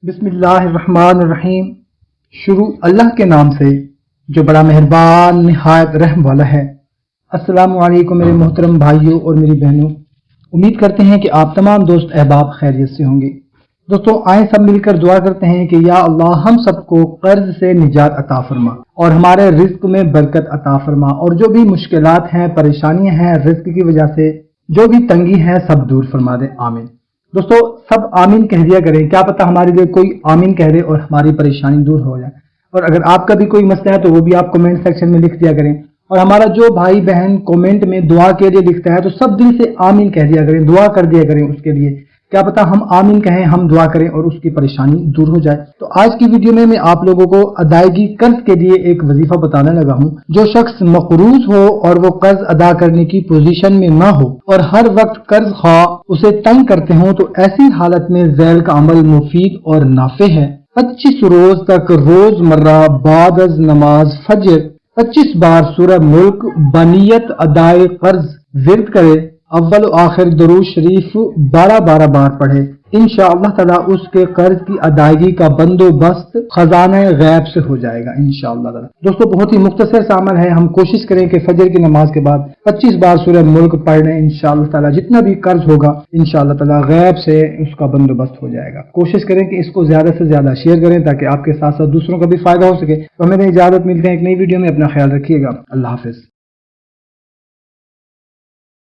बिस्मिल्लाहिर्रहमानिर्रहीम। शुरू अल्लाह के नाम से जो बड़ा मेहरबान निहायत रहम वाला है। अस्सलामु अलैकुम मेरे मोहतरम भाइयों और मेरी बहनों, उम्मीद करते हैं कि आप तमाम दोस्त अहबाब खैरियत से होंगे। दोस्तों, आए सब मिलकर दुआ करते हैं कि या अल्लाह हम सबको कर्ज से निजात अता फरमा और हमारे रिज्क में बरकत अता फरमा, और जो भी मुश्किलात हैं, परेशानियां हैं रिज्क की वजह से, जो भी तंगी है, सब दूर फरमा दे। आमीन। दोस्तों, सब आमीन कह दिया करें, क्या पता हमारे लिए कोई आमीन कह दे और हमारी परेशानी दूर हो जाए। और अगर आपका भी कोई मसला है तो वो भी आप कमेंट सेक्शन में लिख दिया करें। और हमारा जो भाई बहन कमेंट में दुआ के लिए लिखता है तो सब दिल से आमीन कह दिया करें, दुआ कर दिया करें उसके लिए। क्या पता हम आमीन कहें, हम दुआ करें और उसकी परेशानी दूर हो जाए। तो आज की वीडियो में मैं आप लोगों को अदायगी कर्ज के लिए एक वजीफा बताने लगा हूं। जो शख्स मकरूज हो और वो कर्ज अदा करने की पोजीशन में ना हो और हर वक्त कर्ज खा उसे तंग करते हो, तो ऐसी हालत में ज़ैल का अमल मुफीद और नाफे है। 25 रोज तक रोजमर्रा बाद अज नमाज फजर 25 बार सूरह मुल्क बनियत अदाए कर्ज विर्द करे। अव्वल आखिर दरूद शरीफ 12-12 बार पढ़े। इंशाअल्लाह ताला उसके कर्ज की अदायगी का बंदोबस्त खजाने गैब से हो जाएगा इंशाअल्लाह ताला। दोस्तों, बहुत ही मुख्तसर सा अमल है। हम कोशिश करें कि फजर की नमाज के बाद 25 बार सूरह मुल्क पढ़ लें। इंशाअल्लाह ताला जितना भी कर्ज होगा इंशाअल्लाह ताला गैब से उसका बंदोबस्त हो जाएगा। कोशिश करें कि इसको ज्यादा से ज्यादा शेयर करें ताकि आपके साथ साथ दूसरों का भी फायदा हो सके। तो हमें इजाजत, मिलते हैं एक नई वीडियो में। अपना ख्याल रखिएगा। अल्लाह हाफिज।